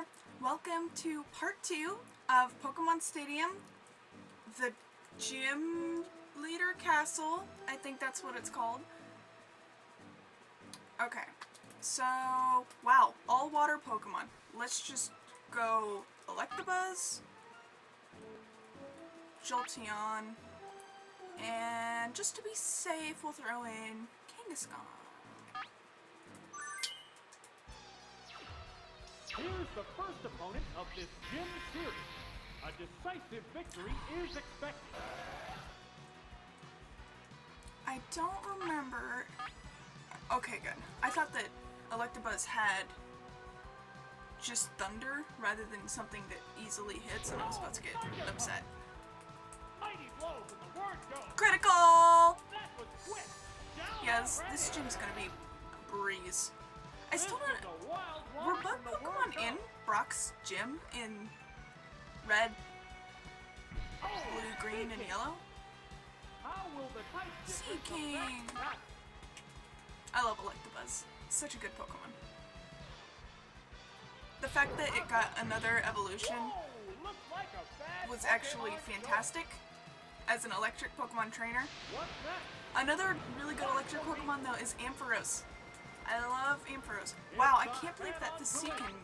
there! Welcome to part 2 of Pokemon Stadium, the Gym Leader Castle. I think that's what it's called. Okay, so, wow, all water Pokemon. Let's just go Electabuzz, Jolteon, and just to be safe, we'll throw in Kangaskhan. Here's the first opponent of this gym series. A decisive victory is expected. I don't remember... Okay, good. I thought that Electabuzz had just thunder rather than something that easily hits, and I was about to get upset. Mighty blow from the word go. Critical! That was quick. Down Yes, and this ready. gym's gonna be a breeze. I This still is don't... a wild Were one bug from the Pokemon word in go. Brock's gym in red, Oh, blue, green, and Seaking. yellow? How will the type difference Seaking. affect that? I love Electabuzz. It's such a good Pokemon. The fact that it got another evolution Whoa, looks like a bad was actually Pokemon fantastic as an electric Pokemon trainer. show. What's next? Another really good electric Pokemon though is Ampharos. I love Ampharos. Wow, I can't believe that the Seaking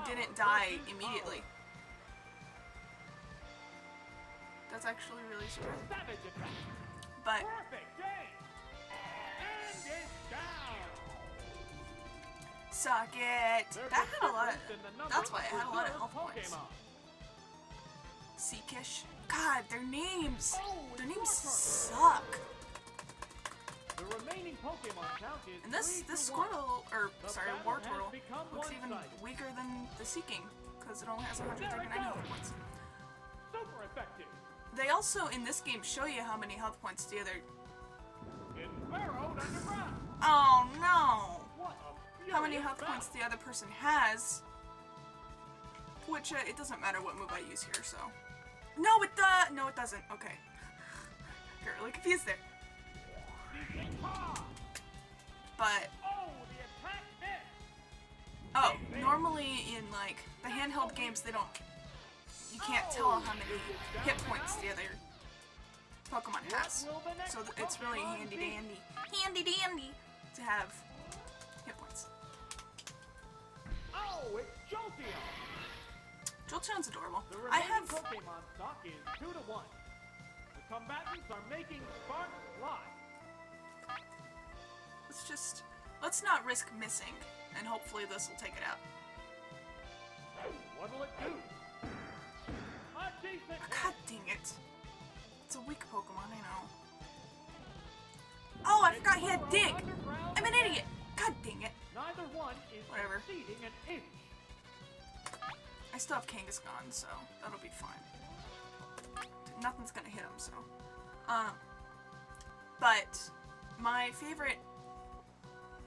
didn't die immediately. That's actually really surprising. Savage attack. But Perfect game. And it's down. suck it. There's That had a lot difference in the number that's why it of had a lot of reserve health points. Pokemon. Seakish. God, their names. Oh, Their it's names your turn. suck. The remaining Pokemon count is And this 3-1. Squirtle, or The sorry, battle has Wartortle, become looks even one-sided. weaker than the Seaking because it only has There it 139 health goes. points. Super effective. They also in this game show you how many health points the other. It's burrowed underground. Oh no! What a How many furious health battle. points the other person has? Which it doesn't matter what move I use here, so. No, it does. No, it doesn't. Okay. Got really confused there. Seeking paw. But Oh, the attack missed. oh, normally in like the handheld games, they don't. You can't tell how many hit points the other Pokemon has. What will the next So it's really Pokemon be? handy dandy to have hit points. Oh, it's Jolteon. Jolteon's adorable. The I remaining have. Pokemon stock is 2-1. The combatants are making sparks fly. Let's not risk missing, and hopefully this will take it out. What'll it do? A decent Oh, God dang it! It's a weak Pokemon, I know. Oh, I forgot he had Dig. Underground I'm an attack. idiot. God dang it! Neither one is Whatever. exceeding an inch. I still have Kangaskhan, so that'll be fine. Nothing's gonna hit him, so. But my favorite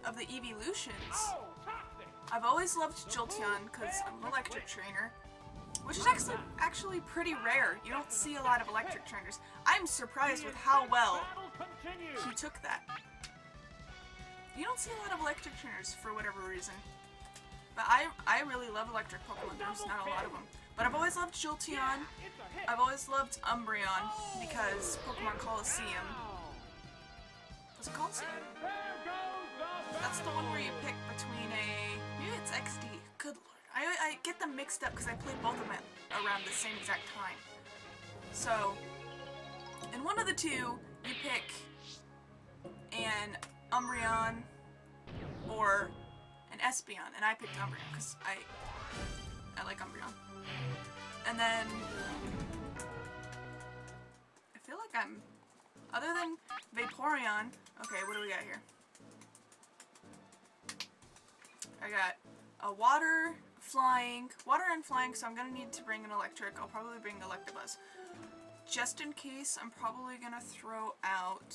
of the evolutions, Oh, toxic. I've always loved Jolteon because I'm an electric trainer, which is actually pretty rare. You don't see a lot of electric trainers. I'm surprised with how well Battle continues. he took that. You don't see a lot of electric trainers for whatever reason. But I really love electric Pokemon. There's not a lot of them. But I've always loved Jolteon. It's a hit. I've always loved Umbreon because Pokemon Coliseum. Was it Coliseum? And there goes the That's the one where you pick between a... Maybe it's XD. Good lord. I get them mixed up because I played both of them around the same exact time. So, in one of the two, you pick an Umbreon or an Espeon, and I picked Umbreon because I like Umbreon. And then I feel like I'm, other than Vaporeon, okay, what do we got here? I got a water and flying, so I'm gonna need to bring an electric. I'll probably bring Electabuzz. Just in case, I'm probably gonna throw out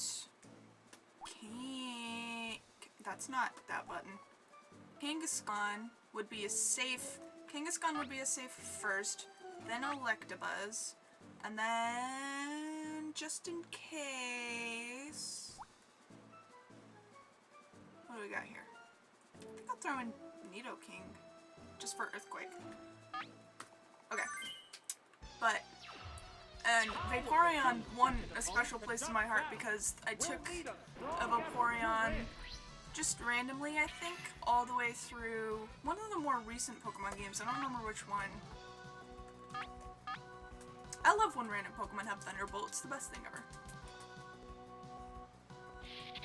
that's not that button. Kangaskhan would be a safe first, then Electabuzz, and then just in case. What do we got here? I think I'll throw in Nidoking. just for Earthquake. Okay. But, and Vaporeon won a special place in my heart because I took a Vaporeon just randomly, I think, all the way through one of the more recent Pokemon games. I don't remember which one. I love when random Pokemon have Thunderbolt. It's the best thing ever.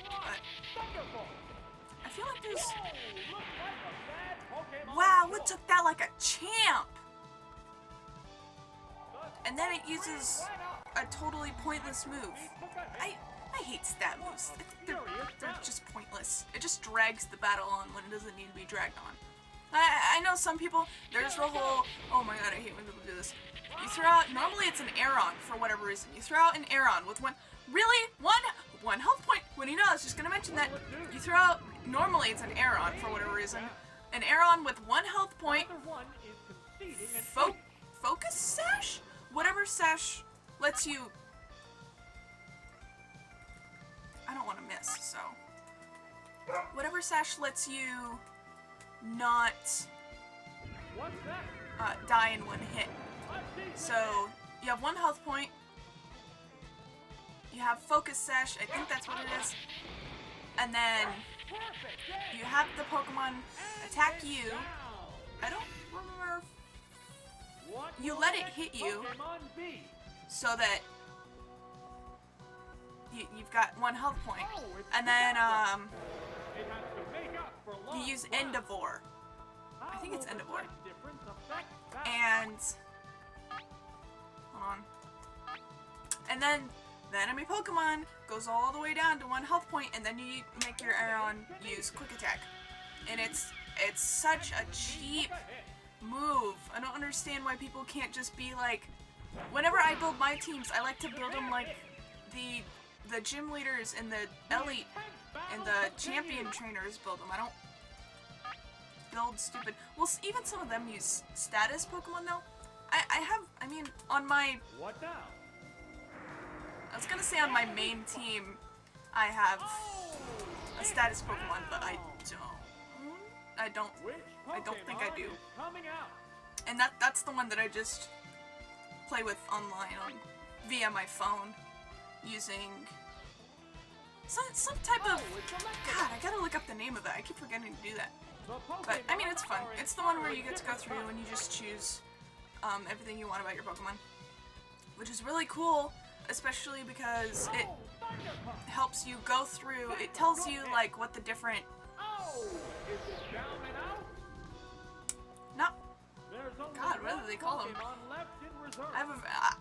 But I feel like there's... Wow, it took that like a champ! And then it uses a totally pointless move. I hate stab moves. I think they're just pointless. It just drags the battle on when it doesn't need to be dragged on. I know some people, there's the whole, oh my god, I hate when people do this. You throw out, normally it's an Aeron for whatever reason. You throw out an Aeron with one health point. When you know, I was just gonna mention that. You throw out, normally it's an Aeron for whatever reason. An Aeron with 1 health point. Focus Sash? Whatever Sash lets you... I don't want to miss, so... Whatever Sash lets you not die in 1 hit. So, you have 1 health point. You have Focus Sash, I think that's what it is. And then you have the Pokemon attack you. I don't remember. You let it hit you so that you've got 1 health point. And then you use Endeavor. I think it's Endeavor. And hold on. And then the enemy Pokemon goes all the way down to 1 health point, and then you make your Aeron use Quick Attack. And it's such a cheap move. I don't understand why people can't just be like... Whenever I build my teams, I like to build them like the gym leaders and the elite and the champion trainers build them. I don't build stupid... Well, even some of them use status Pokemon though. I mean, on my... What now? I was gonna say on my main team, I have a status Pokemon, but I don't think I do. And that's the one that I just play with online via my phone, using some type of... God, I gotta look up the name of it. I keep forgetting to do that. But, I mean, it's fun. It's the one where you get to go through and you just choose everything you want about your Pokemon. Which is really cool, especially because it helps you go through... It tells you, like, what the different... No. God, what do they call them?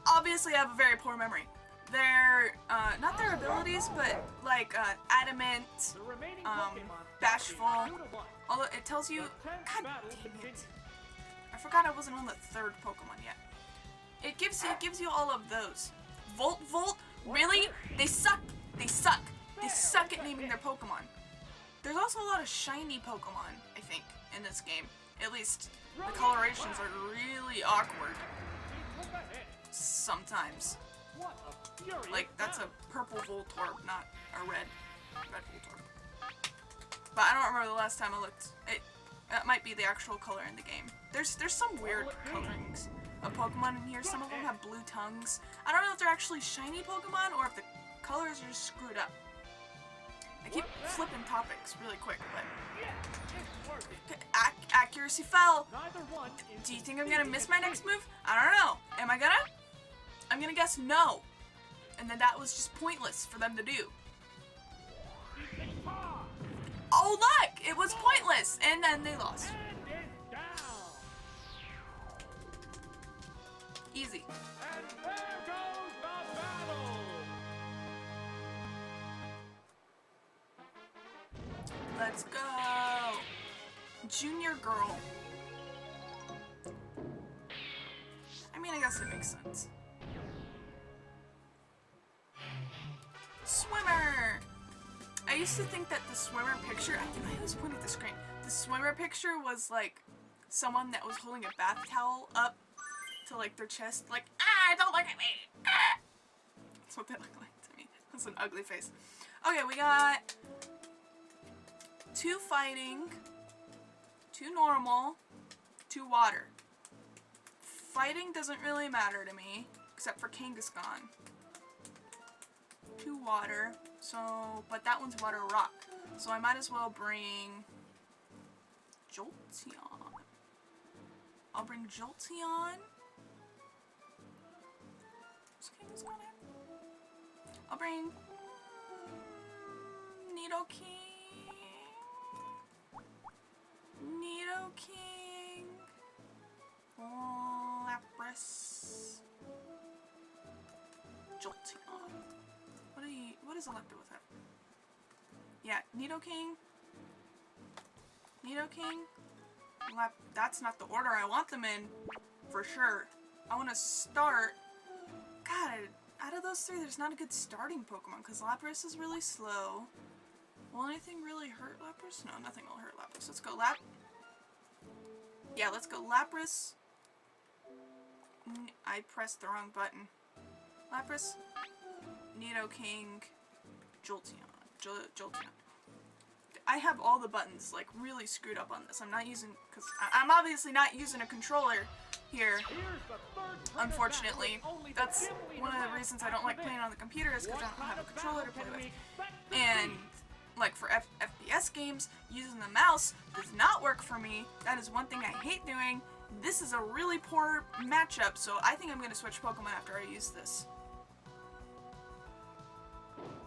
Obviously I have a very poor memory. They're, not their abilities, but, like, Adamant, Bashful, although it tells you... God damn it. I forgot I wasn't on the 3rd Pokemon yet. It gives you all of those. Volt? Really? They suck! They suck! They suck at naming their Pokemon. There's also a lot of shiny Pokemon, I think, in this game. At least, the colorations are really awkward. Sometimes. Like, that's a purple Voltorb, not a red Voltorb. But I don't remember the last time I looked. That might be the actual color in the game. There's some weird colorings of Pokemon in here. Some of them have blue tongues. I don't know if they're actually shiny Pokemon or if the colors are just screwed up. I keep flipping topics really quick, but... Accuracy fell! Do you think I'm gonna miss my next move? I don't know. Am I gonna? I'm gonna guess no. And then that was just pointless for them to do. Oh look! It was pointless! And then they lost. Easy. And there goes the battle. Let's go! Junior girl. I mean, I guess it makes sense. Swimmer! I used to think that the swimmer picture, I always point at the screen. The swimmer picture was like someone that was holding a bath towel up to like their chest, like, don't look at me! Ah! That's what they look like to me. That's an ugly face. Okay, we got 2 fighting, 2 normal, 2 water. Fighting doesn't really matter to me, except for Kangaskhan. 2 water, so, but that one's water rock. So I might as well bring Jolteon. I'll bring Jolteon. Is Kangaskhan here? I'll bring Nidoking. Nidoking. Lapras. Jolteon. What does Electabuzz have? Yeah, Nidoking. That's not the order I want them in, for sure. I want to start. God, out of those 3, there's not a good starting Pokemon because Lapras is really slow. Will anything really hurt Lapras? No, nothing will hurt Lapras. Let's go Yeah, let's go Lapras. I pressed the wrong button. Lapras, Nidoking, Jolteon. I have all the buttons like really screwed up on this. I'm not using, because I'm obviously not using a controller here. Unfortunately, that's one of the reasons I don't like playing on the computer is because I don't have a controller to play with. And like for FPS games, using the mouse does not work for me. That is one thing I hate doing. This is a really poor matchup, so I think I'm going to switch Pokemon after I use this.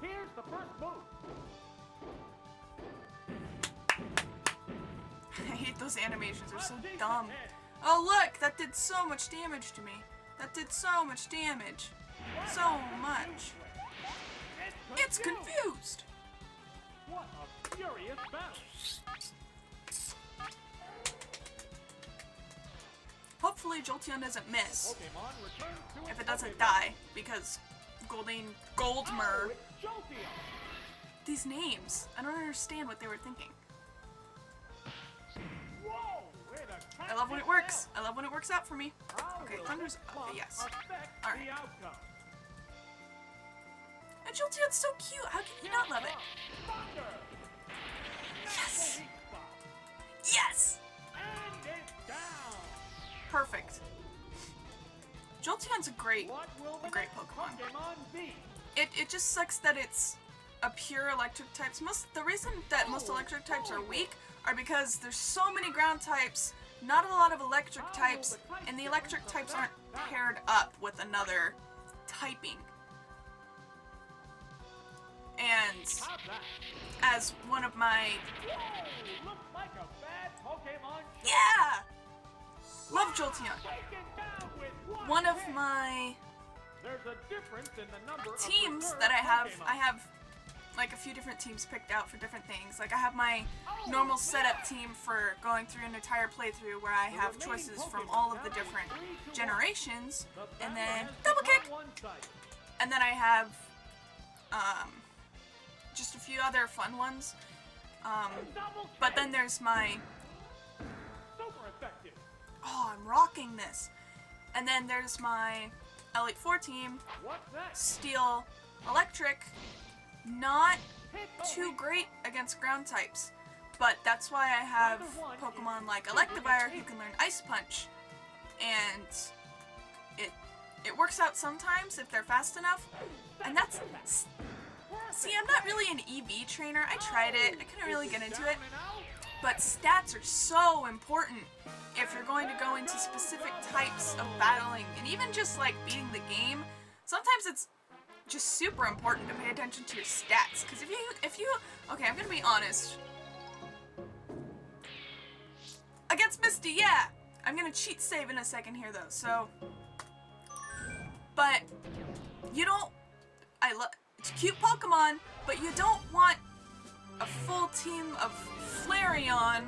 Here's the first move. I hate those animations, they're so dumb. Oh look, that did so much damage to me. That did so much damage. So much. It's confused. What a furious battle. Hopefully Jolteon doesn't miss. Pokemon returns to If its it doesn't Pokemon. die, because Goldmer. Oh, it's Jolteon. These names, I don't understand what they were thinking. Whoa, I love when it works. I love when it works out for me. Okay, Thunder's up, yes. All right. And Jolteon's so cute. How can you not love it? Yes. Yes. And it's down. Perfect. Jolteon's a great What will the great next Pokemon. be? It just sucks that it's a pure electric types. The reason that most electric types are weak are because there's so many ground types, not a lot of electric types, and the electric types aren't paired up with another typing. And How's that? as one of my Whoa, looks like a bad Pokemon. yeah, love Jolteon. Taken down with One of hit. my There's a difference in the number of teams reserve that I Pokemon. have like a few different teams picked out for different things. Like I have my normal setup team for going through an entire playthrough where I have choices from all of the different generations, The and battle then has double become kick, one-sided. and then I have just a few other fun ones. Double But kick. then there's my Super effective. oh, I'm rocking this, and then there's my Elite Four team, What's that? Steel, Electric. Not Hit the too weak great against ground types, but that's why I have Pokemon like Electivire who can learn Ice Punch, and it works out sometimes if they're fast enough, and that's see, I'm not really an EV trainer. I tried it, I couldn't really get into it, but stats are so important if you're going to go into specific types of battling, and even just like beating the game. Sometimes it's just super important to pay attention to your stats, because if you okay, I'm gonna be honest. Against Misty, yeah, I'm gonna cheat save in a second here though. So, but you don't. It's a cute Pokemon, but you don't want a full team of Flareon,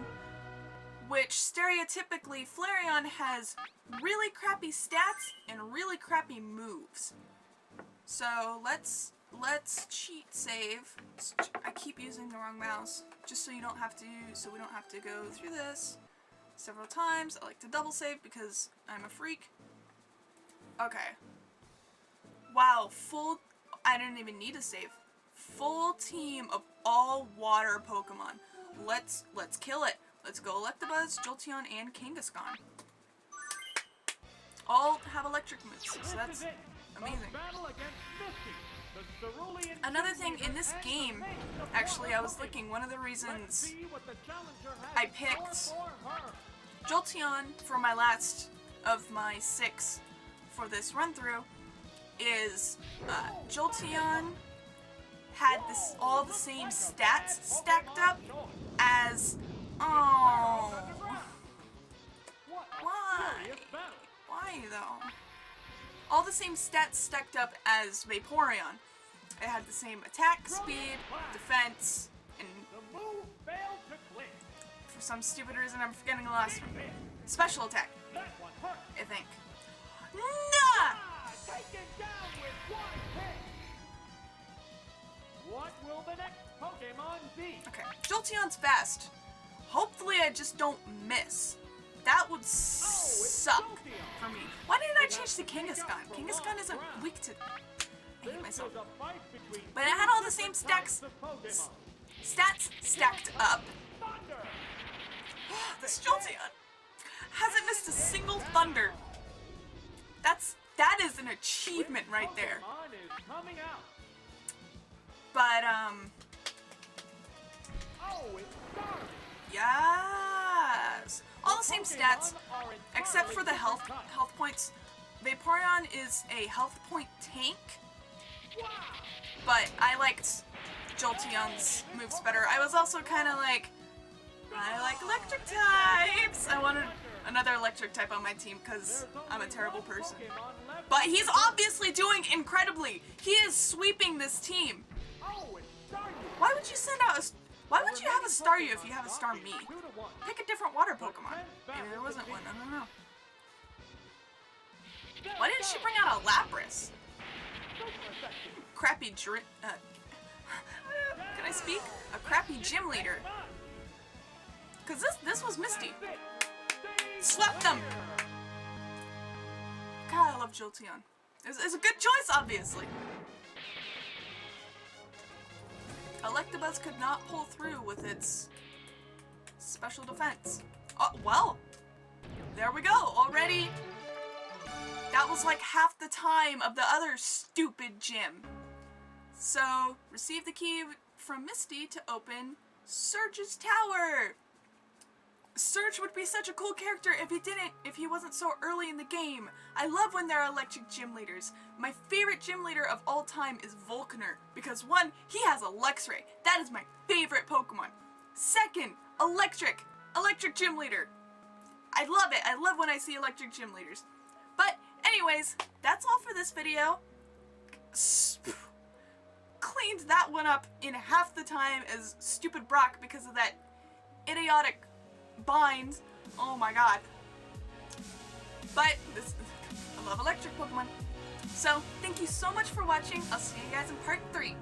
which stereotypically Flareon has really crappy stats and really crappy moves. So let's cheat save. I keep using the wrong mouse just so we don't have to go through this several times. I like to double save because I'm a freak. Okay. Wow, I didn't even need to save. Full team of all water Pokemon. Let's kill it. Let's go Electabuzz, Jolteon, and Kangaskhan. All have electric moves, so that's amazing. Another thing in this game, actually, I was looking, one of the reasons I picked Jolteon for my last of my 6 for this run-through is Jolteon had all the same stats stacked up as... Oh... Why? Why, though? All the same stats stacked up as Vaporeon. It had the same attack, speed, defense, and for some stupid reason I'm forgetting the last one. Special attack, I think. Nah! What will the next Pokemon be? Okay, Jolteon's fast. Hopefully I just don't miss. That would suck for me. Why didn't I change to Kangaskhan? Kangaskhan isn't weak to... I hate myself. But it had all the same stats stacked up. This Jolteon hasn't missed a single Thunder. That is an achievement right there. But yes, all the same stats except for the health points. Vaporeon is a health point tank, but I liked Jolteon's moves better. I was also kind of like, I like electric types. I wanted another electric type on my team because I'm a terrible person. But he's obviously doing incredibly. He is sweeping this team. Why would you send out why would you have a Staryu if you have a Starmie? Pick a different water Pokemon. Maybe there wasn't one, I don't know. Why didn't she bring out a Lapras? Crappy can I speak? A crappy gym leader. Cause this was Misty. Swept them! God, I love Jolteon. It's a good choice, obviously. Electabuzz could not pull through with its special defense. Oh, well, there we go. Already, that was like half the time of the other stupid gym. So, receive the key from Misty to open Surge's tower. Surge would be such a cool character if he wasn't so early in the game. I love when there are electric gym leaders. My favorite gym leader of all time is Volkner, because 1, he has a Luxray. That is my favorite Pokemon. 2nd, electric gym leader. I love it. I love when I see electric gym leaders. But anyways, that's all for this video. Cleaned that one up in half the time as stupid Brock because of that idiotic bind. Oh my god. But I love electric Pokemon. So thank you so much for watching. I'll see you guys in part 3.